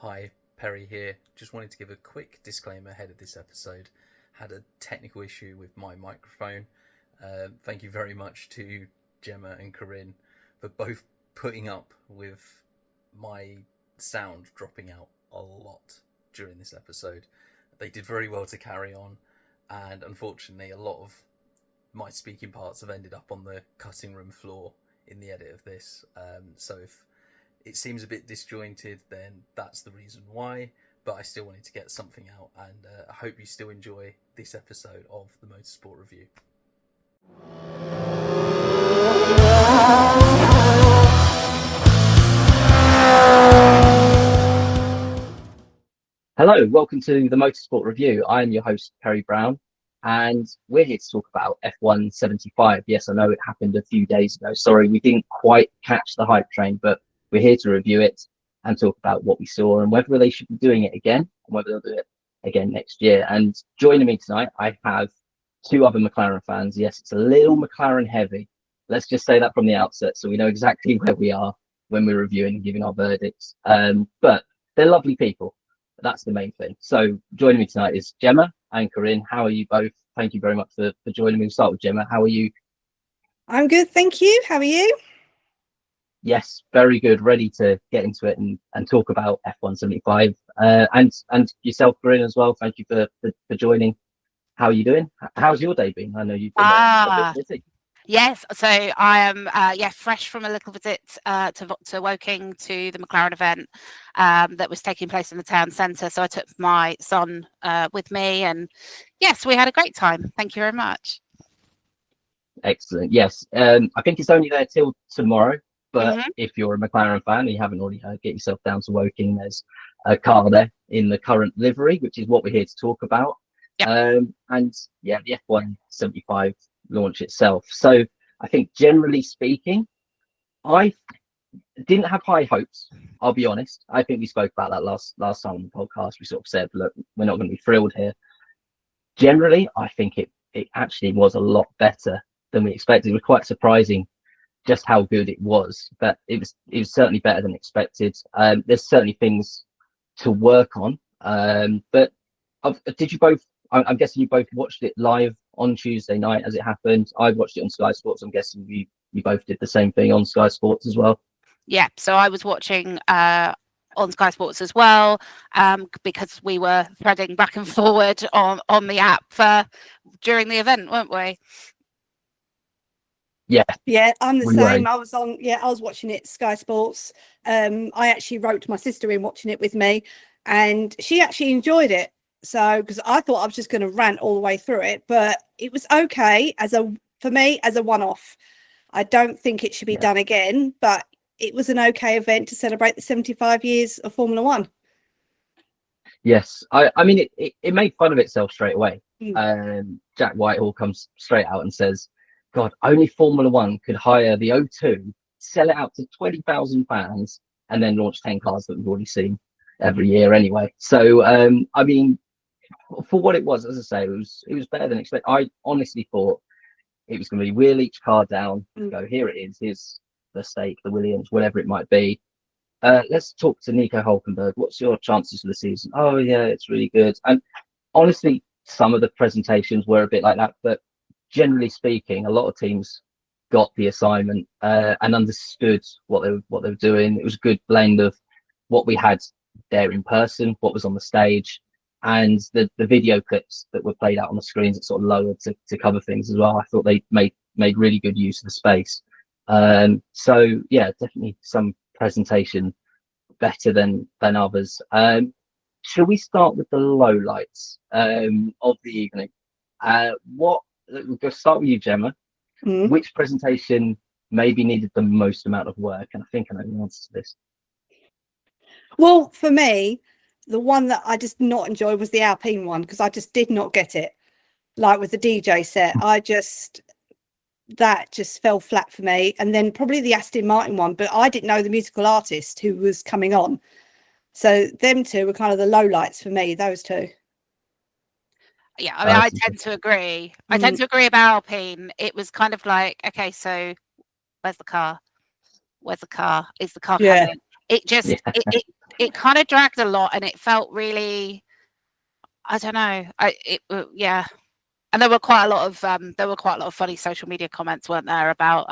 Hi, Perry here. Just wanted to give a quick disclaimer ahead of this episode. Had a technical issue with my microphone. Thank you very much to Gemma and Corrinne for both putting up with my sound dropping out a lot during this episode. They did very well to carry on, and unfortunately, a lot of my speaking parts have ended up on the cutting room floor in the edit of this. So if it seems a bit disjointed, then that's the reason why. But I still wanted to get something out, and I hope you still enjoy this episode of the Motorsport Review. Hello, welcome to the Motorsport Review. I am your host, Perry Brown, and we're here to talk about F1 75. Yes, I know it happened a few days ago. Sorry, we didn't quite catch the hype train, but we're here to review it and talk about what we saw and whether they should be doing it again and whether they'll do it again next year. And joining me tonight, I have two other McLaren fans. Yes, it's a little McLaren heavy. Let's just say that from the outset so we know exactly where we are when we're reviewing and giving our verdicts. But they're lovely people. That's the main thing. So joining me tonight is Gemma and Corrinne. How are you both? Thank you very much for joining me. We'll start with Gemma. How are you? I'm good, thank you. How are you? Yes, very good. Ready to get into it and talk about F1 75. And yourself, Corrinne, as well. Thank you for joining. How are you doing? How's your day been? I know you've been a bit busy. Yes, so I am fresh from a little visit to Woking to the McLaren event that was taking place in the town centre. So I took my son with me, and yes, we had a great time. Thank you very much. Excellent. Yes, I think it's only there till tomorrow. But if you're a McLaren fan and you haven't already heard, get yourself down to Woking. There's a car there in the current livery, which is what we're here to talk about. Yep. And yeah, the F1 75 launch itself. So I think generally speaking, I didn't have high hopes. I'll be honest. I think we spoke about that last time on the podcast. We sort of said, look, we're not going to be thrilled here. Generally, I think it actually was a lot better than we expected. It was quite surprising just how good it was, but it was certainly better than expected. There's certainly things to work on. But did you both? I'm guessing you both watched it live on Tuesday night as it happened. I watched it on Sky Sports. I'm guessing you both did the same thing on Sky Sports as well. Yeah, so I was watching on Sky Sports as well, because we were threading back and forward on the app during the event, weren't we? Yeah, I'm the same. I was watching it Sky Sports. I actually wrote my sister in watching it with me, and she actually enjoyed it. So because I thought I was just going to rant all the way through it, but it was okay for me as a one-off. I don't think it should be done again, but it was an okay event to celebrate the 75 years of Formula One. Yes, I mean it made fun of itself straight away. Jack Whitehall comes straight out and says, God, only Formula One could hire the O2, sell it out to 20,000 fans, and then launch 10 cars that we've already seen every year anyway. So, I mean, for what it was, as I say, it was better than expected. I honestly thought it was going to be wheel each car down, go, here it is, here's the stake, the Williams, whatever it might be. Let's talk to Nico Hulkenberg. What's your chances for the season? Oh, yeah, it's really good. And honestly, some of the presentations were a bit like that, but generally speaking, a lot of teams got the assignment and understood what they were doing. It was a good blend of what we had there in person, what was on the stage, and the video clips that were played out on the screens that sort of lowered to cover things as well. I thought they made really good use of the space. So yeah, definitely some presentation better than others. Shall we start with the lowlights of the evening? We'll start with you, Gemma. Which presentation maybe needed the most amount of work? And I think I know the answer to this. Well, for me, the one that I just not enjoyed was the Alpine one, because I just did not get it. Like with the DJ set, that just fell flat for me. And then probably the Aston Martin one, but I didn't know the musical artist who was coming on. So them two were kind of the lowlights for me, those two. Yeah, I mean, I tend to agree. I tend to agree about Alpine. It was kind of like, okay, so where's the car? Where's the car? Is the car coming? It just, it kind of dragged a lot, and it felt really, I don't know. Yeah. And there were quite a lot of funny social media comments, weren't there, about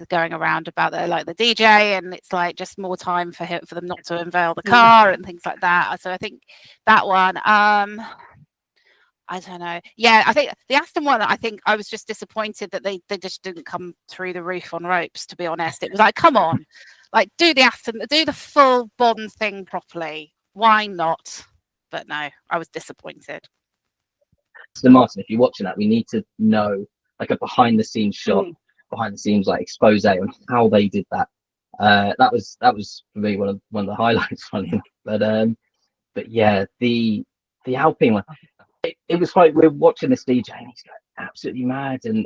going around about the DJ, and it's like just more time for them not to unveil the car and things like that. So I think that one, I don't know. Yeah, I think the Aston one, I think I was just disappointed that they just didn't come through the roof on ropes, to be honest. It was like, come on, like do the full Bond thing properly. Why not? But no, I was disappointed. So Martin, if you're watching that, we need to know like a behind the scenes shot, behind the scenes like expose on how they did that. That was for me one of the highlights, funny enough. But yeah, the Alpine one, it was like we're watching this DJ and he's going absolutely mad, and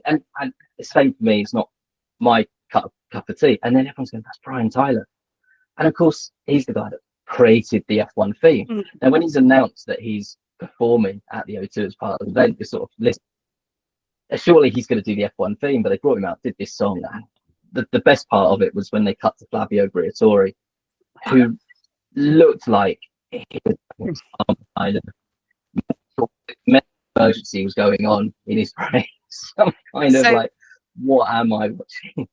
the same for me. It's not my cup of tea. And then everyone's going, that's Brian Tyler, and of course he's the guy that created the F1 theme. And when he's announced that he's performing at the O2 as part of the event, this sort of list, surely he's going to do the F1 theme, but they brought him out, did this song, and the best part of it was when they cut to Flavio Briatore, who looked like he was some kind of emergency was going on in his brain. Some kind of like, what am I watching?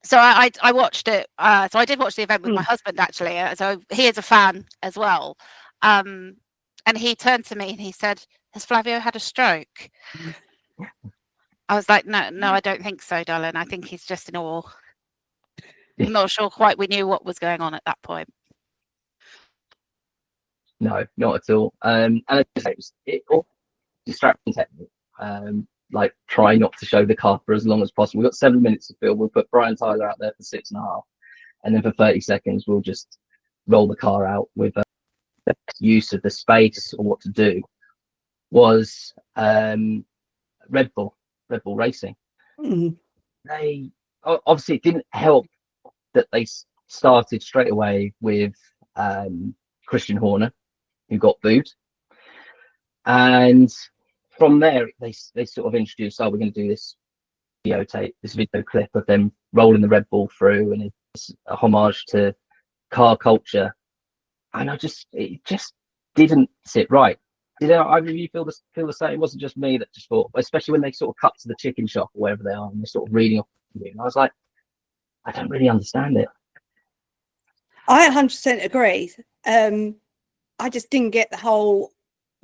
So I watched it. So I did watch the event with my husband, actually. So he is a fan as well. And he turned to me and he said, "Has Flavio had a stroke?" I was like, no, I don't think so, darling. I think he's just in awe. I'm not sure quite we knew what was going on at that point. No, not at all. And it all distracting technique. Like try not to show the car for as long as possible. We've got 7 minutes to film. We'll put Brian Tyler out there for 6.5, and then for 30 seconds we'll just roll the car out with the use of the space or what to do. Was Red Bull Racing. They obviously it didn't help that they started straight away with Christian Horner, who got booed, and from there they sort of introduced, we're going to do this video clip of them rolling the Red Bull through, and it's a homage to car culture, and it just didn't sit right. Did either of you feel the same? It wasn't just me that just thought, especially when they sort of cut to the chicken shop or wherever they are and they're sort of reading off the and I was like, I don't really understand it. I 100% agree. I just didn't get the whole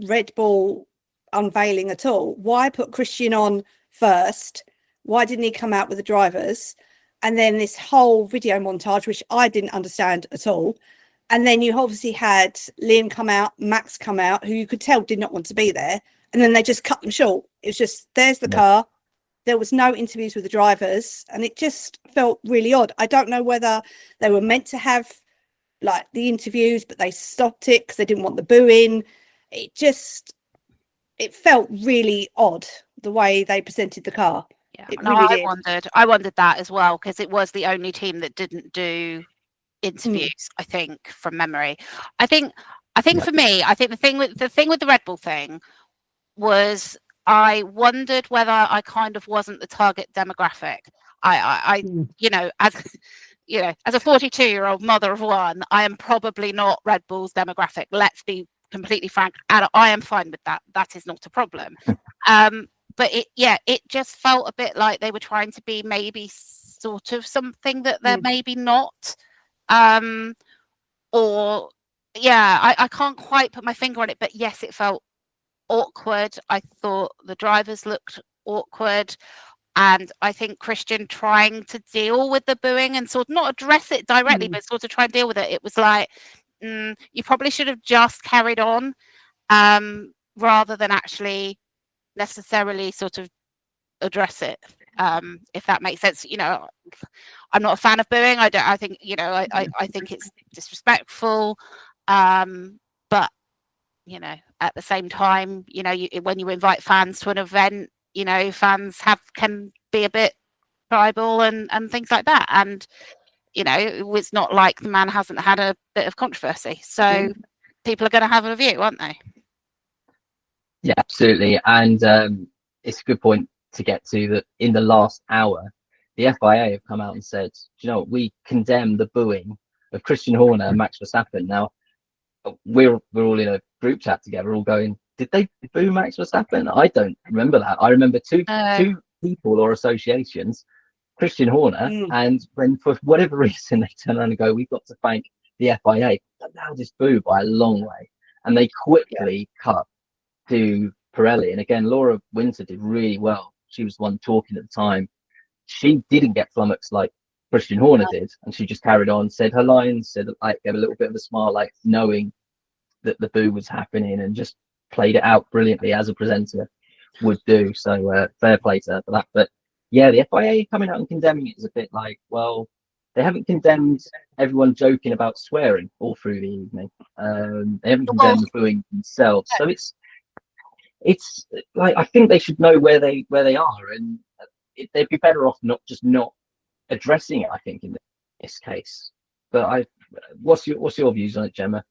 Red Bull unveiling at all. Why put Christian on first? Why didn't he come out with the drivers? And then this whole video montage, which I didn't understand at all. And then you obviously had Liam come out, Max come out, who you could tell did not want to be there. And then they just cut them short. It was just, there's the car. There was no interviews with the drivers. And it just felt really odd. I don't know whether they were meant to have like the interviews, but they stopped it because they didn't want the booing. It felt really odd the way they presented the car. Yeah, it really did. I wondered that as well, because it was the only team that didn't do interviews, I think, from memory. I think for me, I think the thing with the Red Bull thing was I wondered whether I kind of wasn't the target demographic. I as a 42-year-old mother of one, I am probably not Red Bull's demographic. Let's be completely frank, and I am fine with that. That is not a problem. But it just felt a bit like they were trying to be maybe sort of something that they're maybe not. I can't quite put my finger on it, but yes, it felt awkward. I thought the drivers looked awkward, and I think Christian trying to deal with the booing and sort of not address it directly, but sort of try and deal with it. It was like, you probably should have just carried on, rather than actually necessarily sort of address it. If that makes sense. I'm not a fan of booing. I think it's disrespectful. But at the same time, when you invite fans to an event, fans can be a bit tribal and things like that. And it's not like the man hasn't had a bit of controversy. So people are going to have a view, aren't they? Yeah, absolutely. And it's a good point to get to that. In the last hour, the FIA have come out and said, we condemn the booing of Christian Horner and Max Verstappen. Now we're all in a group chat together, all going, did they boo Max Verstappen? I don't remember that. I remember two people or associations, Christian Horner, and when for whatever reason they turn around and go, we've got to thank the FIA, the loudest boo by a long way, and they quickly cut to Pirelli. And again, Laura Winter did really well. She was the one talking at the time. She didn't get flummoxed like Christian Horner did, and she just carried on, said her lines, said like, gave a little bit of a smile, like knowing that the boo was happening, and just played it out brilliantly as a presenter would do. So fair play to her for that. But yeah, the FIA coming out and condemning it is a bit like, well, they haven't condemned everyone joking about swearing all through the evening. They haven't condemned the booing themselves. So it's like, I think they should know where they are, and they'd be better off not addressing it, I think, in this case. But what's your views on it, Gemma?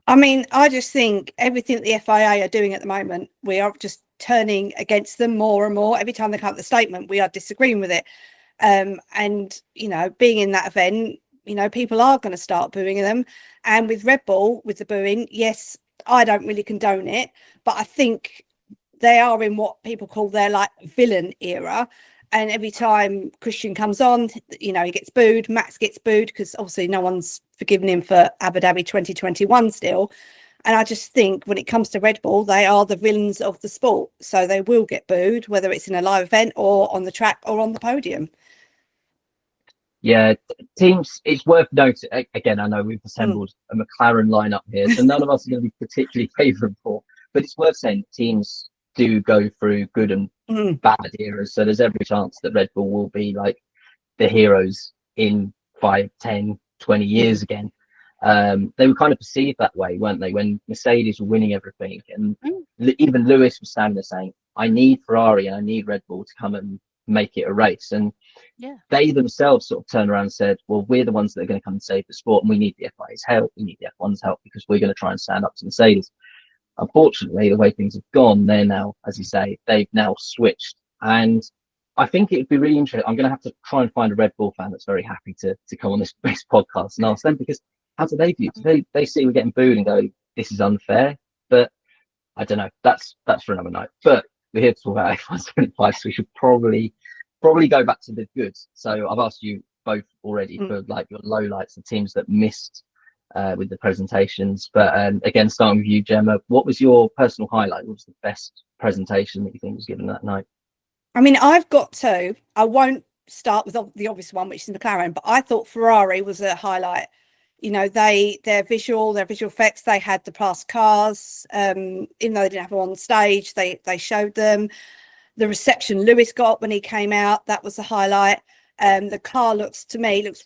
I mean, I just think everything that the FIA are doing at the moment, we are just turning against them more and more. Every time they come up with a statement, we are disagreeing with it. And, you know, being in that event, you know, people are going to start booing them. And with Red Bull, with the booing, yes, I don't really condone it, but I think they are in what people call their like villain era. And every time Christian comes on, you know, he gets booed. Max gets booed because obviously no one's forgiven him for Abu Dhabi 2021 still. And I just think when it comes to Red Bull, they are the villains of the sport. So they will get booed, whether it's in a live event or on the track or on the podium. Yeah, teams, it's worth noting, again, I know we've assembled a McLaren lineup here, so none of us are going to be particularly favourable, but it's worth saying that teams do go through good and bad eras. So there's every chance that Red Bull will be like the heroes in 5, 10, 20 years again. They were kind of perceived that way, weren't they, when Mercedes were winning everything, and even Lewis was standing there saying, I need Ferrari and I need Red Bull to come and make it a race. And they themselves sort of turned around and said, well, we're the ones that are going to come and save the sport, and we need the FIA's help, we need the F1's help, because we're going to try and stand up to Mercedes. Unfortunately, the way things have gone, they're now, as you say, they've now switched. And I think it would be really interesting. I'm going to have to try and find a Red Bull fan that's very happy to come on this podcast and ask them, because how do they view it? They see we're getting booed and go, this is unfair. But I don't know. That's for another night. But we're here to talk about F125, so we should probably go back to the goods. So I've asked you both already for like your lowlights, the teams that missed with the presentations. But again, starting with you, Gemma, what was your personal highlight? What was the best presentation that you think was given that night? I mean, I've got two. I won't start with the obvious one, which is McLaren, but I thought Ferrari was a highlight. You know, their visual effects, they had the past cars, even though they didn't have them on stage, they showed them. The reception Lewis got when he came out, that was the highlight. The car looks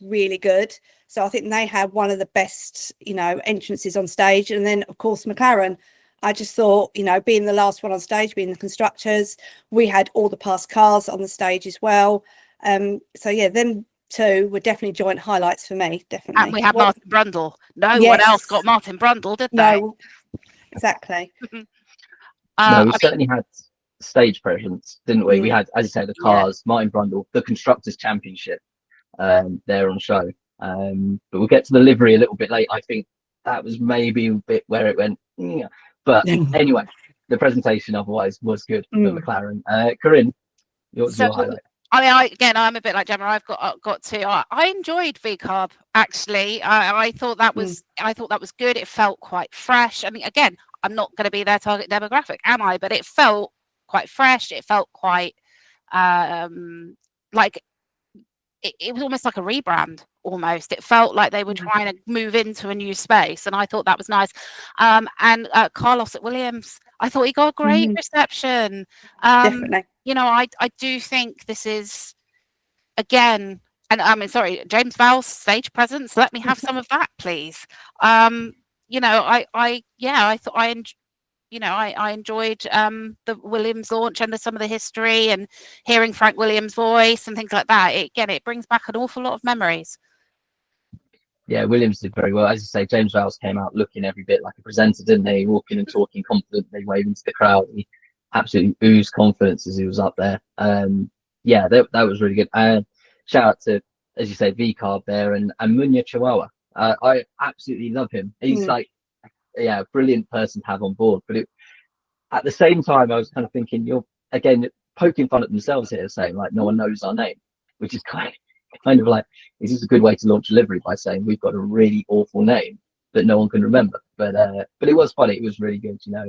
really good. So I think they had one of the best, you know, entrances on stage. And then, of course, McLaren, I just thought, you know, being the last one on stage, being the constructors, we had all the past cars on the stage as well. So, yeah, them two were definitely joint highlights for me, definitely. And we had Martin Brundle. No one else got Martin Brundle, did they? No, exactly. No, we certainly had stage presence, didn't we? We had, as you say, the cars, Martin Brundle, the Constructors' Championship there on show. But we'll get to the livery a little bit late. I think that was maybe a bit where it went. But anyway, the presentation otherwise was good for McLaren. Corrinne, your highlight? I mean, I'm a bit like Gemma. I've got to. I enjoyed VCARB actually. I thought that was good. It felt quite fresh. I mean, again, I'm not going to be their target demographic, am I? But it felt quite fresh. It felt quite like it was almost like a rebrand. Almost, it felt like they were trying to move into a new space, and I thought that was nice. And Carlos at Williams, I thought he got a great reception. Definitely. You know, I do think this is, again, and I mean, sorry, James Vowles' stage presence. Let me have some of that, please. You know, I thought I enjoyed the Williams launch and some of the history and hearing Frank Williams' voice and things like that. It brings back an awful lot of memories. Yeah, Williams did very well. As you say, James Vowles came out looking every bit like a presenter, didn't he? Walking and talking confidently, waving to the crowd. He absolutely oozed confidence as he was up there. Yeah, that was really good. Shout out to as you say, V-Carb there, and Munya Chihuahua. I absolutely love him. He's like, yeah, a brilliant person to have on board. But at the same time, I was kind of thinking, you're again poking fun at themselves here, saying like no one knows our name, which is kind of like, is this a good way to launch a livery by saying we've got a really awful name that no one can remember? But it was funny. It was really good. You know,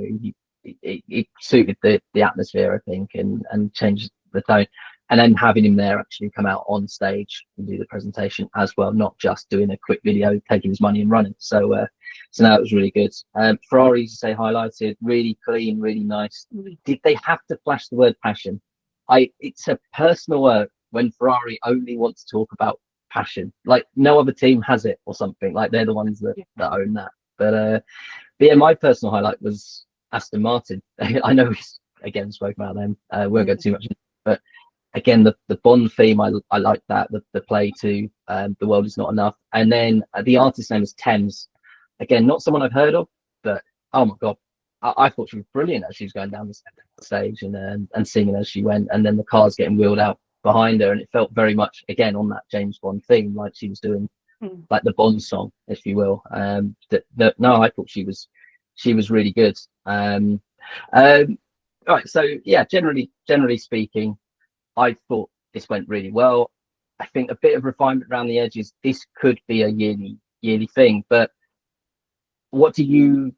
it suited the atmosphere, I think, and changed the tone. And then having him there actually come out on stage and do the presentation as well, not just doing a quick video, taking his money and running. So now it was really good. Ferrari, to say, highlighted, really clean, really nice. Did they have to flash the word passion? It's a personal word when Ferrari only want to talk about passion. Like no other team has it or something. Like they're the ones that own that. But yeah, my personal highlight was Aston Martin. I know we again spoke about them. We won't go too much, but again, the Bond theme, I like that. The play to The World Is Not Enough. And then the artist's name is Thames. Again, not someone I've heard of, but oh my God, I thought she was brilliant as she was going down the stage and singing as she went. And then the cars getting wheeled out behind her. And it felt very much, again, on that James Bond theme, like she was doing like the Bond song, if you will. No, I thought she was really good. Right, so yeah, generally speaking, I thought this went really well. I think a bit of refinement around the edges. This could be a yearly thing. But what do you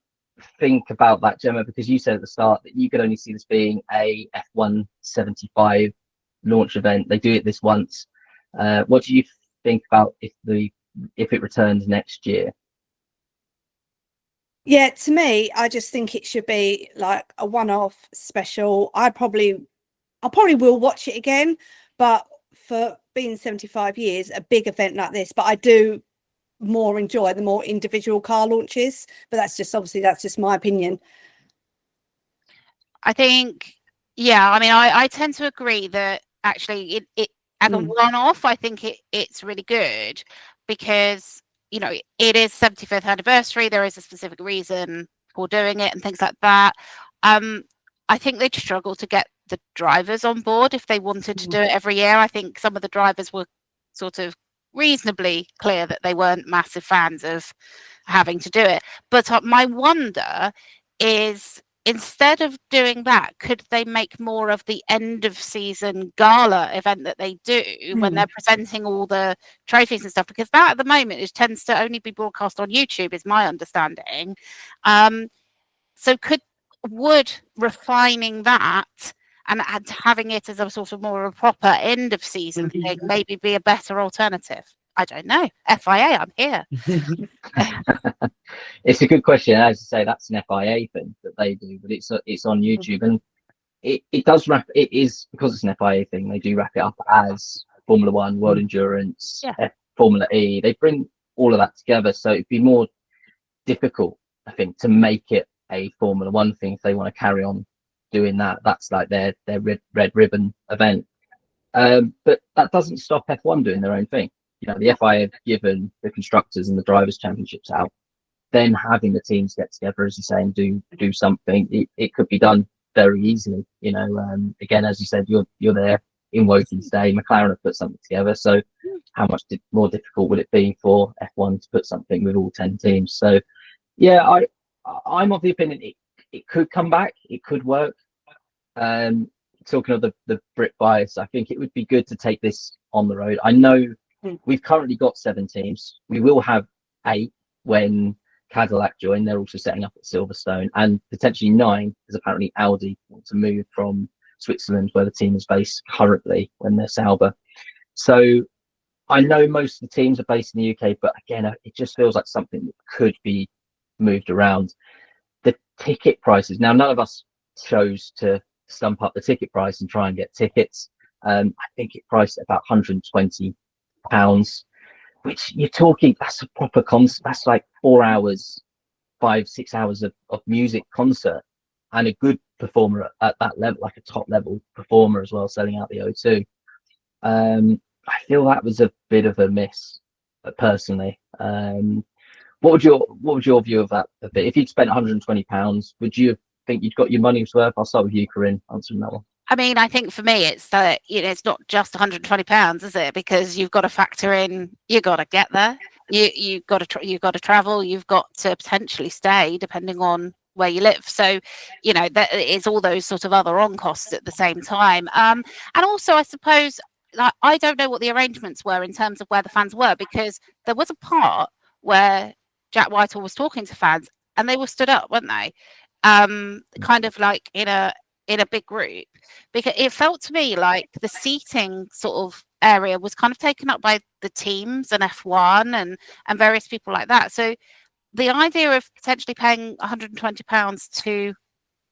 think about that, Gemma? Because you said at the start that you could only see this being a F1 75 launch event. They do it this once. What do you think about if it returns next year? Yeah, to me, I just think it should be like a one-off special. I probably will watch it again, but for being 75 years, a big event like this, but I do more enjoy the more individual car launches. But that's just my opinion. I think, yeah, I mean, I tend to agree that actually it as a one-off, I think it's really good because, you know, it is 75th anniversary. There is a specific reason for doing it and things like that. I think they'd struggle to get the drivers on board if they wanted to do it every year. I think some of the drivers were sort of reasonably clear that they weren't massive fans of having to do it. But my wonder is, instead of doing that, could they make more of the end of season gala event that they do when they're presenting all the trophies and stuff? Because that at the moment tends to only be broadcast on YouTube, is my understanding. So would refining that and having it as a sort of more of a proper end of season thing maybe be a better alternative? I don't know. FIA, I'm here. It's a good question. As you say, that's an FIA thing that they do, but it's on YouTube, and it does wrap. It is, because it's an FIA thing. They do wrap it up as Formula One, World Endurance, Formula E. They bring all of that together, so it'd be more difficult, I think, to make it a Formula One thing if they want to carry on doing that. That's like their red ribbon event. But that doesn't stop F1 doing their own thing. You know, the FIA have given the constructors and the drivers' championships out. Then having the teams get together, as you say, and do something, it could be done very easily. You know, again, as you said, you're there in Woking today. McLaren have put something together. So how much more difficult would it be for F1 to put something with all 10 teams? So yeah, I'm of the opinion it could come back. It could work. Talking of the Brit bias, I think it would be good to take this on the road. I know we've currently got 7 teams. We will have 8 when Cadillac join. They're also setting up at Silverstone, and potentially 9, because apparently Audi want to move from Switzerland, where the team is based currently, when they're Sauber. So I know most of the teams are based in the UK, but again, it just feels like something that could be moved around. The ticket prices, now none of us chose to stump up the ticket price and try and get tickets. I think it priced at about £120, which you're talking, that's a proper concert. That's like 4 hours, 5-6 hours of music concert, and a good performer at that level, like a top level performer as well, selling out the O2. I feel that was a bit of a miss, personally. What would your view of that be? If you'd spent £120, would you think you'd got your money's worth? I'll start with you, Corrinne, answering that one. I mean, I think for me, it's that it's not just £120, is it? Because you've got to factor in, you got to get there, you've got to travel, you've got to potentially stay, depending on where you live. So, that it's all those sort of other on costs at the same time. And also, I suppose, I don't know what the arrangements were in terms of where the fans were, because there was a part where Jack Whitehall was talking to fans, and they were stood up, weren't they? Kind of like in a big group, because it felt to me like the seating sort of area was kind of taken up by the teams and F1 and various people like that. So the idea of potentially paying £120 to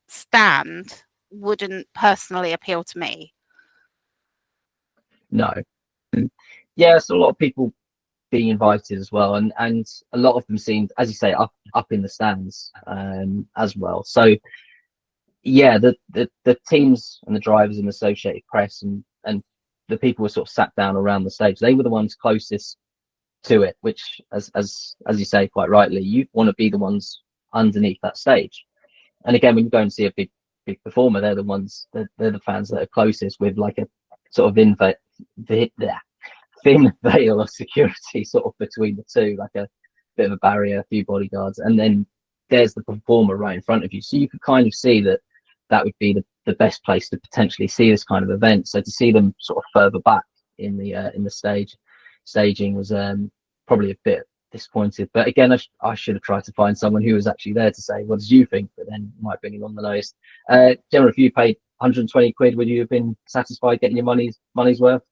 stand wouldn't personally appeal to me. No. Yeah, so a lot of people being invited as well, and a lot of them seemed, as you say, up in the stands as well. So yeah, the teams and the drivers and the associated press and the people were sort of sat down around the stage. They were the ones closest to it, which as you say quite rightly, you want to be the ones underneath that stage. And again, when you go and see a big performer, they're the fans that are closest, with like a sort of thin veil of security sort of between the two, like a bit of a barrier, a few bodyguards, and then there's the performer right in front of you. So you could kind of see that would be the best place to potentially see this kind of event. So to see them sort of further back in the staging was probably a bit disappointed. But again, I should have tried to find someone who was actually there to say, what did you think? But then might bring it on the nose. Gemma, if you paid 120 quid, would you have been satisfied getting your money's worth?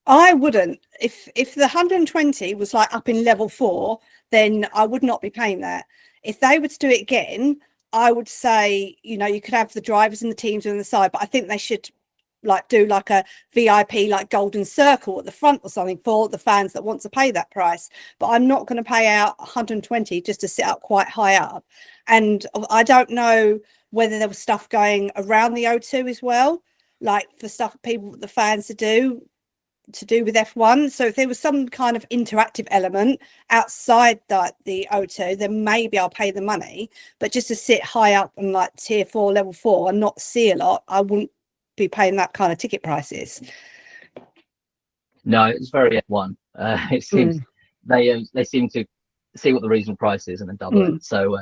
I wouldn't. If the 120 was like up in level 4, then I would not be paying that. If they were to do it again, I would say, you could have the drivers and the teams on the side, but I think they should like do like a VIP, like golden circle at the front or something for the fans that want to pay that price. But I'm not going to pay out 120 just to sit up quite high up. And I don't know whether there was stuff going around the O2 as well, like for stuff the fans to do with F1. So if there was some kind of interactive element outside the O2, then maybe I'll pay the money. But just to sit high up and like tier 4, level 4 and not see a lot, I wouldn't be paying that kind of ticket prices. No, it's very F1. It seems they seem to see what the reasonable price is and then double it. So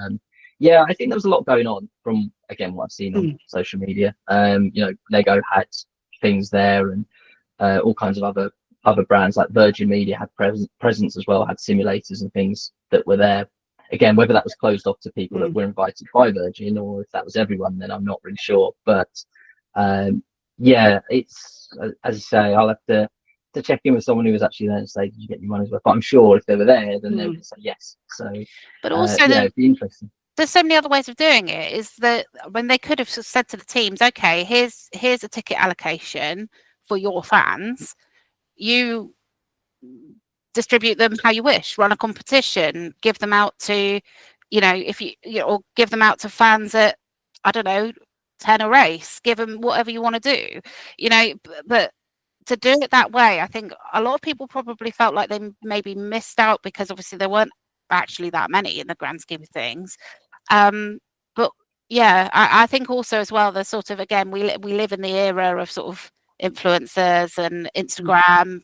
yeah, I think there was a lot going on from, again, what I've seen on social media. Lego had things there, and all kinds of other brands like Virgin Media had presence as well, had simulators and things that were there. Again, whether that was closed off to people that were invited by Virgin or if that was everyone, then I'm not really sure. But yeah, it's, as you say, I'll have to check in with someone who was actually there and say, did you get your money's worth? But I'm sure if they were there, then they would say yes. So but also it'd be interesting. There's so many other ways of doing it. Is that when they could have said to the teams, okay, here's a ticket allocation for your fans, you distribute them how you wish, run a competition, give them out to, or give them out to fans at, I don't know, 10 a race, give them whatever you want to do, but to do it that way, I think a lot of people probably felt like they maybe missed out, because obviously there weren't actually that many in the grand scheme of things. But yeah, I think also as well, the sort of, again, we live in the era of sort of influencers and Instagram,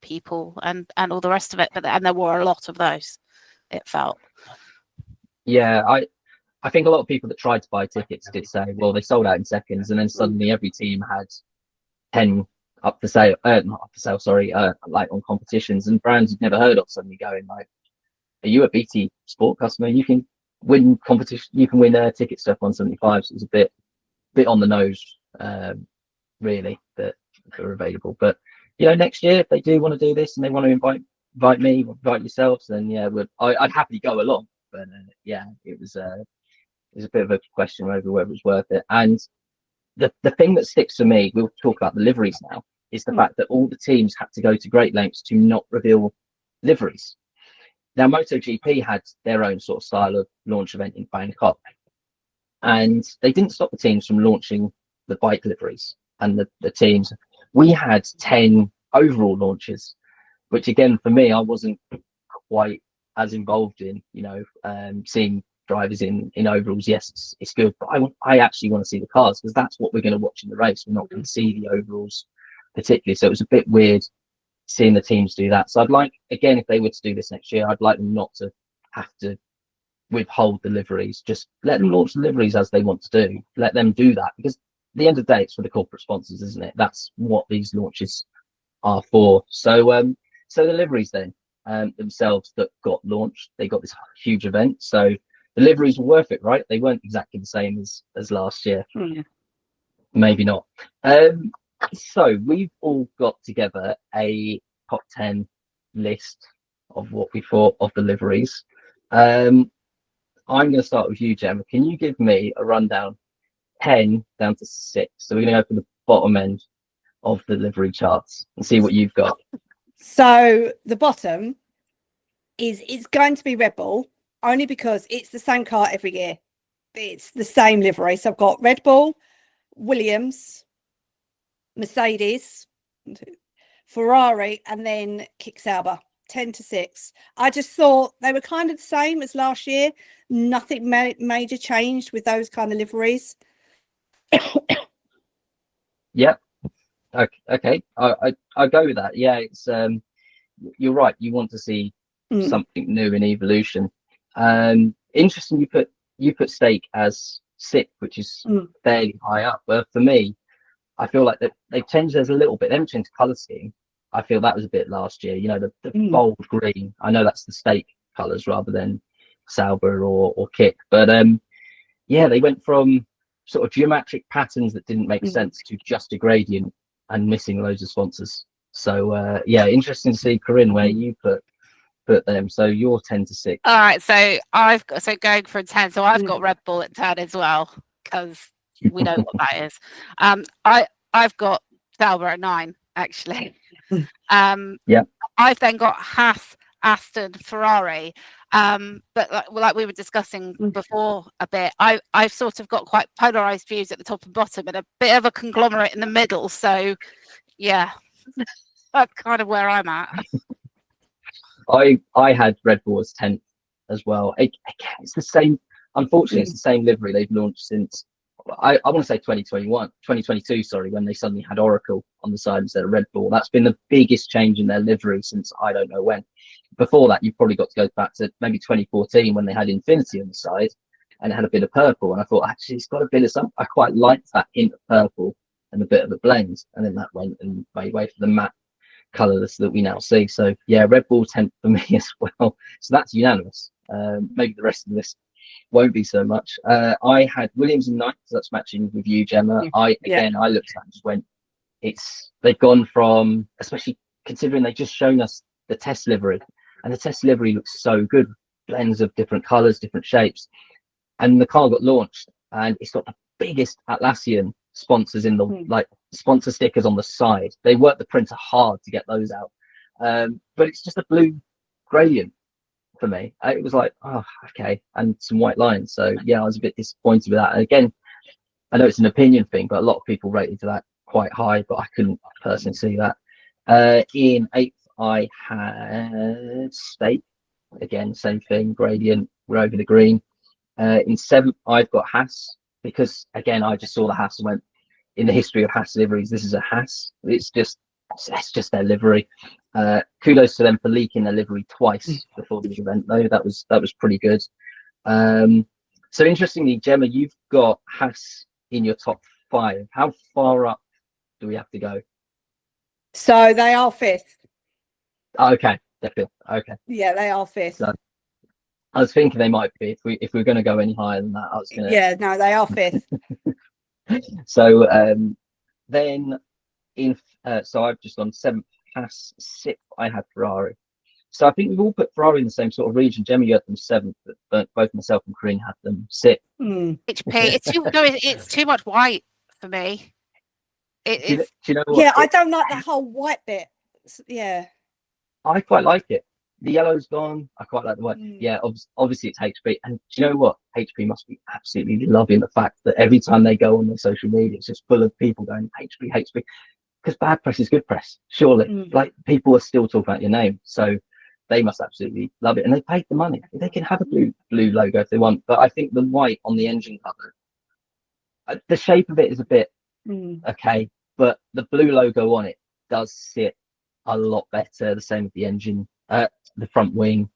people and all the rest of it, and there were a lot of those, it felt. Yeah, I think a lot of people that tried to buy tickets did say, well, they sold out in seconds, and then suddenly every team had 10 up for sale, not up for sale, sorry, like on competitions, and brands you'd never heard of suddenly going like, are you a BT Sport customer? You can win competition, you can win tickets to F175. So it's a bit on the nose, really, that are available. But next year, if they do want to do this and they want to invite me, invite yourselves, then yeah, I'd happily go along. But yeah, it was a bit of a question over whether it's worth it. And the thing that sticks for me, we'll talk about the liveries now, is the fact that all the teams had to go to great lengths to not reveal liveries. Now, MotoGP had their own sort of style of launch event in Bangkok, and they didn't stop the teams from launching the bike liveries and the teams. We had 10 overall launches, which again, for me, I wasn't quite as involved in, seeing drivers in overalls. Yes, it's good, but I actually want to see the cars, because that's what we're going to watch in the race. We're not going to see the overalls particularly. So it was a bit weird seeing the teams do that. So I'd like, again, if they were to do this next year, I'd like them not to have to withhold the liveries. Just let them launch the liveries as they want to do. Let them do that, because at the end of the day, it's for the corporate sponsors, isn't it? That's what these launches are for. So so the liveries then themselves that got launched, they got this huge event. So the liveries were worth it, right? They weren't exactly the same as last year. Maybe not. So we've all got together a top 10 list of what we thought of the liveries. I'm going to start with you, Gemma. Can you give me a rundown, 10 down to 6? So we're going to go for the bottom end of the livery charts and see what you've got. So the bottom is going to be Red Bull, only because it's the same car every year. It's the same livery. So I've got Red Bull, Williams, Mercedes, Ferrari, and then Kick Sauber. 10 to 6. I just thought they were kind of the same as last year. Nothing major changed with those kind of liveries. Yep. Okay. I go with that. Yeah, it's you're right. You want to see something new in evolution. Interesting. You put Stake as 6, which is fairly high up. But for me, I feel like they've changed theirs a little bit. They haven't changed the colour scheme. I feel that was a bit last year. You know, the bold green. I know that's the Stake colours rather than Sauber or Kick. But yeah, they went from sort of geometric patterns that didn't make sense to just a gradient and missing loads of sponsors. So yeah, interesting to see, Corrinne, where you put them. So you're 10 to 6. All right, so going for a 10. So I've got Red Bull at 10 as well, because we know what that is. I've got Sauber at 9 actually. Yeah. I've then got Haas, Aston, Ferrari. But like we were discussing before a bit, I've sort of got quite polarized views at the top and bottom and a bit of a conglomerate in the middle. So yeah, that's kind of where I'm at. I had Red Bull as 10th as well. It's the same. Unfortunately, it's the same livery they've launched since I want to say 2022, sorry, when they suddenly had Oracle on the side instead of Red Bull. That's been the biggest change in their livery since I don't know when. Before that, you've probably got to go back to maybe 2014 when they had Infinity on the side and it had a bit of purple. And I thought, actually, it's got a bit of something. I quite liked that hint of purple and a bit of a blend. And then that went and made way for the matte colours that we now see. So yeah, Red Bull 10th for me as well. So that's unanimous. Maybe the rest of the list won't be so much. I had Williams in 9th, so that's matching with you, Gemma. I looked at that and just went, they've gone from, especially considering they just shown us the test livery, and the test livery looks so good, blends of different colours, different shapes, and the car got launched and it's got the biggest Atlassian sponsors in the like sponsor stickers on the side. They worked the printer hard to get those out, but it's just a blue gradient for me. It was like, oh, okay, and some white lines. So yeah, I was a bit disappointed with that. And again, I know it's an opinion thing, but a lot of people rated that quite high, but I couldn't personally see that. In 8th, I had Stake. Again, same thing, gradient, we're over the green. In 7th, I've got Haas, because again, I just saw the Haas and went, in the history of Haas liveries, this is a Haas. It's just their livery. Kudos to them for leaking their livery twice before the event, though. That was pretty good. So interestingly, Gemma, you've got Haas in your top 5. How far up do we have to go? So they are 5th. Okay, they're 5th. Okay. Yeah, they are 5th. So, I was thinking they might be if we're going to go any higher than that. I was going to. Yeah, no, they are 5th. So then so I've just gone 7th, Haas, 6th. I had Ferrari. So I think we've all put Ferrari in the same sort of region. Gemma, you had them 7th, but both myself and Corrinne had them 6th. HP. It's too much white for me. It is. Do you know what? Yeah, I don't like that whole white bit. Yeah. I quite like it. The yellow's gone. I quite like the white. Yeah, obviously it's HP. And do you know what? HP must be absolutely loving the fact that every time they go on their social media, it's just full of people going HP, HP. Because bad press is good press, surely. Like, people are still talking about your name. So they must absolutely love it, and they paid the money. They can have a blue logo if they want, but I think the white on the engine cover, the shape of it is a bit okay, but the blue logo on it does sit a lot better. The same with the engine, the front wing.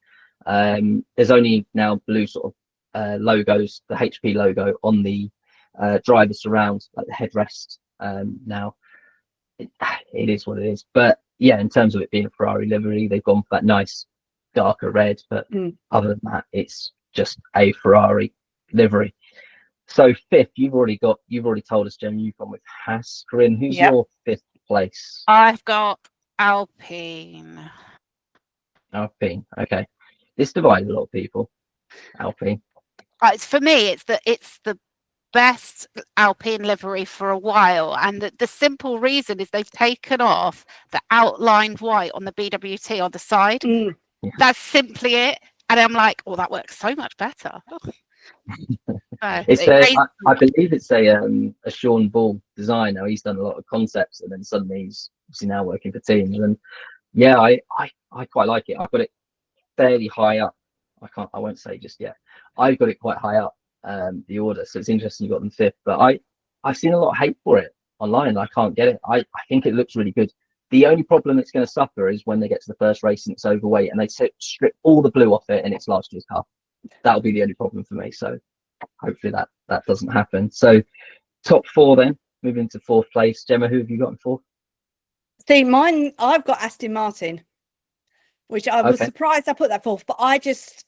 There's only now blue sort of logos, the HP logo on the driver surround, like the headrest. Now it is what it is, but yeah, in terms of it being a Ferrari livery, they've gone for that nice darker red, but other than that, it's just a Ferrari livery. So fifth, you've already told us, Jem, you've gone with Haas. Corrinne, who's your fifth place? I've got Alpine. Alpine, okay. This divides a lot of people. Alpine. For me, it's the best Alpine livery for a while, and the simple reason is they've taken off the outlined white on the BWT on the side. That's simply it, and I'm like, oh, that works so much better. It's I believe it's a Sean Ball design. Now he's done a lot of concepts, and then suddenly he's obviously now working for teams. And yeah, I quite like it. I've got it fairly high up. I won't say just yet. I've got it quite high up the order, so it's interesting you got them fifth. But I've seen a lot of hate for it online, and I can't get it. I think it looks really good. The only problem it's going to suffer is when they get to the first race and it's overweight, and they strip all the blue off it, and it's last year's car. That'll be the only problem for me. So hopefully that doesn't happen. So top four then, moving to fourth place. Gemma, who have you got in fourth? See, mine, I've got Aston Martin, which I was surprised I put that fourth, but I just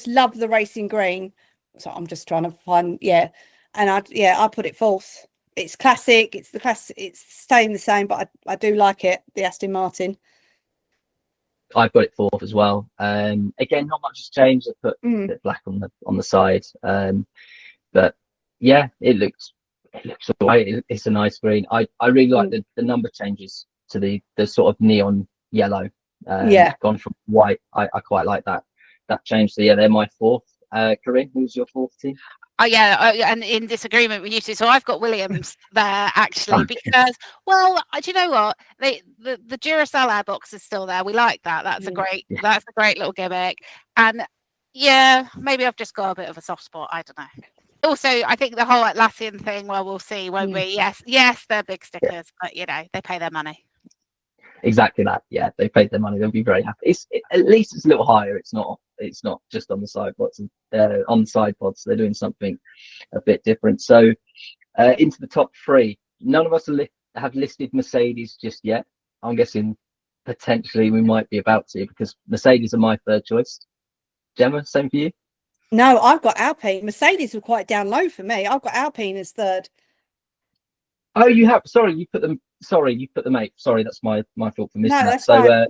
love the racing green. So I'm just trying to find, and I put it fourth. It's classic. It's the classic. It's staying the same, but I do like it, the Aston Martin. I've got it fourth as well. Again, not much has changed. I put a bit black on the side, but yeah, it looks all right. It's a nice green. I really like the number changes to the sort of neon yellow. Gone from white. I quite like that change. So yeah, they're my fourth. Corrinne, who's your fourth team? And in disagreement with you two, so I've got Williams there actually because, well, do you know what? The Duracell airbox is still there. We like that. That's a great little gimmick. And yeah, maybe I've just got a bit of a soft spot. I don't know. Also, I think the whole Atlassian thing, well, we'll see, won't we? Yes, they're big stickers, but they pay their money. Exactly that. Yeah, they paid their money. They'll be very happy. At least it's a little higher. It's not just on the side pods. On the side pods, they're doing something a bit different. So into the top three. None of us have listed Mercedes just yet. I'm guessing potentially we might be about to, because Mercedes are my third choice. Gemma, same for you? No, I've got Alpine. Mercedes were quite down low for me. I've got Alpine as third. Oh, you have. Sorry, you put them eighth. Sorry, that's my fault for missing that. That's fine.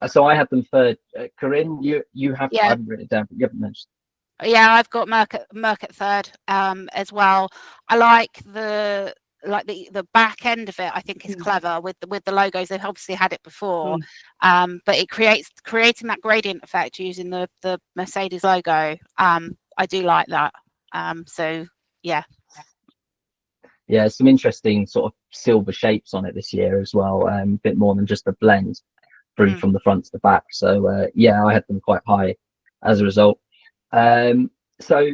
So I had them third. Corrinne, you have. I haven't written it down, but you haven't mentioned. Yeah, I've got Merc at third as well. I like the back end of it. I think is clever with the logos. They've obviously had it before, but it creating that gradient effect using the Mercedes logo. I do like that. So yeah. Yeah, some interesting sort of silver shapes on it this year as well. A bit more than just a blend through from the front to the back. So yeah, I had them quite high as a result. So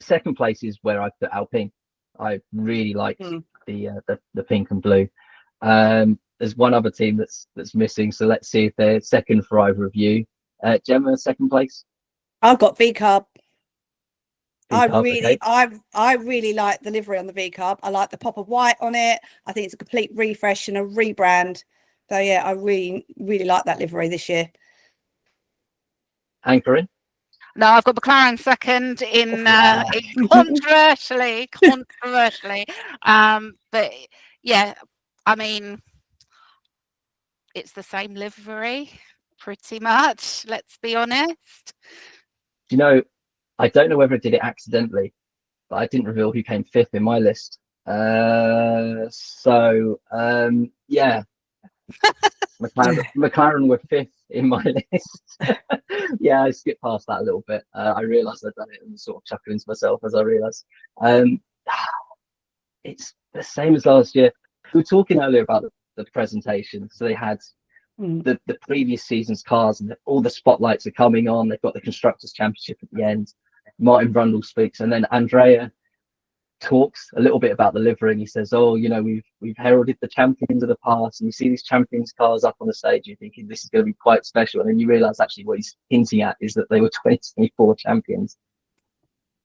second place is where I put Alpine. I really like the pink and blue. There's one other team that's missing, so let's see if they're second for either of you. Gemma, second place. I've got V-Carb. I okay. really like the livery on the V-Carb. I like the pop of white on it. I think it's a complete refresh and a rebrand. So yeah, I really, really like that livery this year. And Corrinne? No, I've got McLaren second in controversially. But yeah, I mean, it's the same livery pretty much. Let's be honest. You know, I don't know whether I did it accidentally, but I didn't reveal who came fifth in my list. Yeah, McLaren were fifth in my list. Yeah, I skipped past that a little bit. I realised I'd done it and sort of chuckling to myself as I realised. It's the same as last year. We were talking earlier about the presentation. So they had the previous season's cars, and all the spotlights are coming on. They've got the Constructors' Championship at the end. Martin Brundle speaks, and then Andrea talks a little bit about the livery, and he says, "Oh, you know, we've heralded the champions of the past, and you see these champions cars up on the stage. You're thinking this is going to be quite special, and then you realise actually what he's hinting at is that they were 2024 champions,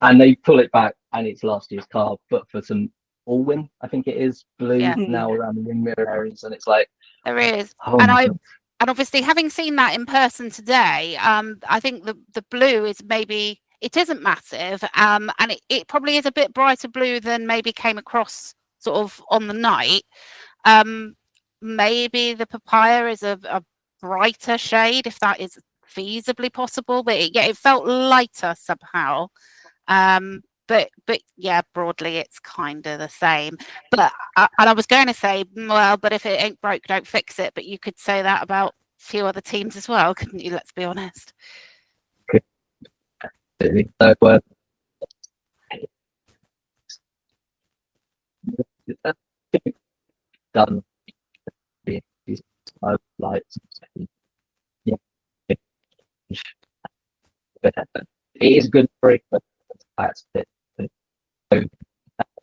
and they pull it back, and it's last year's car, but for some all-win, I think it is blue now around the wing mirror areas, and it's like there is, oh and obviously having seen that in person today, I think the blue is maybe. It isn't massive, and it probably is a bit brighter blue than maybe came across sort of on the night. Maybe the papaya is a brighter shade, if that is feasibly possible, but it felt lighter somehow. But yeah, broadly it's kind of the same. But and I was going to say, well, but if it ain't broke, don't fix it. But you could say that about a few other teams as well, couldn't you? Let's be honest. Done. Lights. Yeah. But it is a good break, but that's it. So,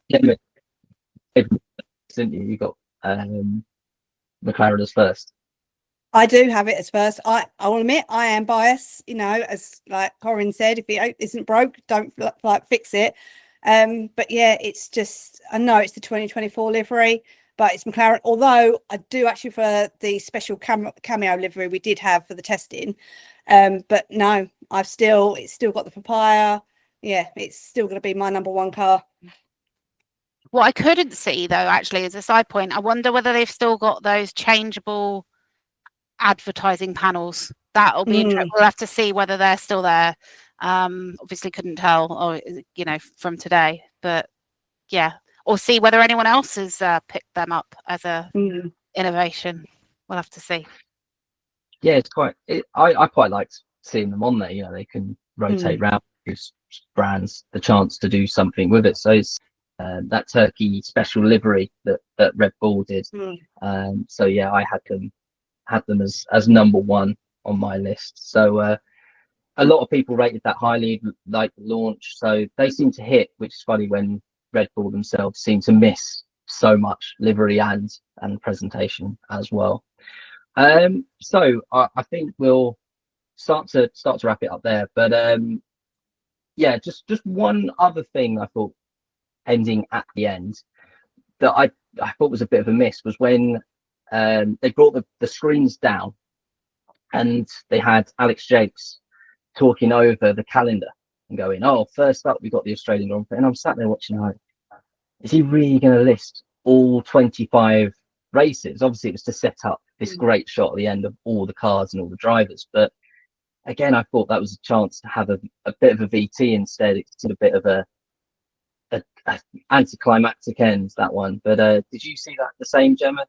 didn't you? You got McLaren as first. I do have it as first. I will admit I am biased, you know, as like Corrinne said, if it isn't broke, don't like fix it. But yeah, it's just, I know it's the 2024 livery, but it's McLaren. Although I do actually for the special cameo livery we did have for the testing. But no, it's still got the papaya. Yeah, it's still going to be my number one car. What I couldn't see though, actually, as a side point, I wonder whether they've still got those changeable advertising panels. That'll be interesting. We'll have to see whether they're still there. Obviously couldn't tell, or you know, from today, but yeah, or see whether anyone else has picked them up as a innovation. We'll have to see. Yeah, it's quite. I quite liked seeing them on there. You know, they can rotate round, gives brands the chance to do something with it. So it's that turkey special livery that Red Bull did. So yeah, I had them as number one on my list. So a lot of people rated that highly, like the launch. So they seem to hit, which is funny when Red Bull themselves seem to miss so much livery and presentation as well. So I think we'll start to wrap it up there. But yeah, just one other thing I thought ending at the end that I thought was a bit of a miss was when they brought the screens down and they had Alex Jakes talking over the calendar and going, "Oh, first up we got the Australian Grand Prix," and I'm sat there watching, like, is he really going to list all 25 races? Obviously, it was to set up this great shot at the end of all the cars and all the drivers. But again, I thought that was a chance to have a bit of a VT instead. It's a bit of a anticlimactic end, that one. But did you see that the same, Gemma?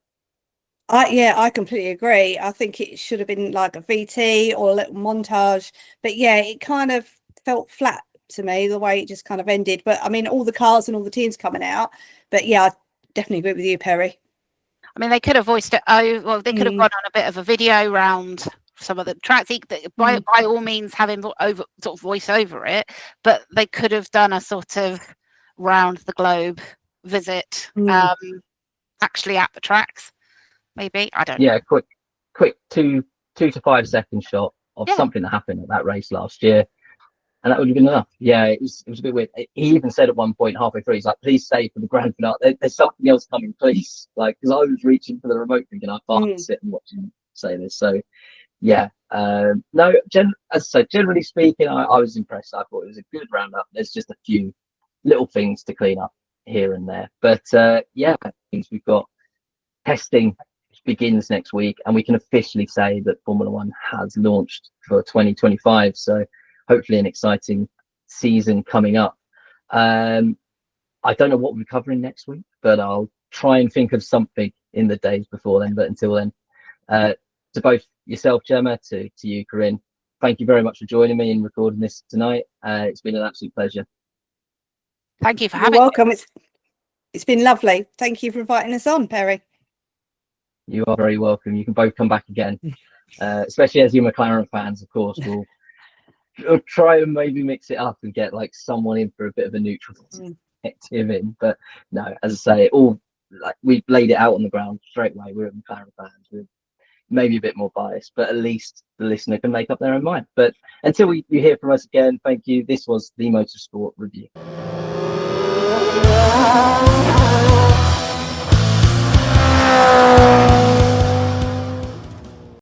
Yeah, I completely agree. I think it should have been like a VT or a little montage. But yeah, it kind of felt flat to me, the way it just kind of ended. But I mean, all the cars and all the teams coming out. But yeah, I definitely agree with you, Perry. I mean, they could have voiced it. Oh, well, they could have gone on a bit of a video round some of the tracks. By all means, having voice over it, but they could have done a sort of round the globe visit, actually at the tracks. Maybe, I don't know. Yeah, quick 2 to 5 second shot of something that happened at that race last year, and that would have been enough. Yeah, it was a bit weird. He even said at one point halfway through, he's like, "Please stay for the grand finale. There's something else coming, please." Like, because I was reaching for the remote thinking I can't sit and watch him say this. So yeah, no, as I said, generally speaking, I was impressed. I thought it was a good roundup. There's just a few little things to clean up here and there, but yeah, things we've got testing begins next week, and we can officially say that Formula One has launched for 2025. So hopefully an exciting season coming up. I don't know what we're covering next week, but I'll try and think of something in the days before then. But until then, to both yourself, Gemma, to you, Corrinne, thank you very much for joining me and recording this tonight. It's been an absolute pleasure. Thank you for having me. You're welcome. It's been lovely. Thank you for inviting us on, Perry. You are very welcome. You can both come back again, especially as you McLaren fans, of course. We'll try and maybe mix it up and get like someone in for a bit of a neutral perspective in. But no, as I say, all like we laid it out on the ground straight away. We're McLaren fans. We're maybe a bit more biased, but at least the listener can make up their own mind. But until you hear from us again, thank you. This was the Motorsport Review.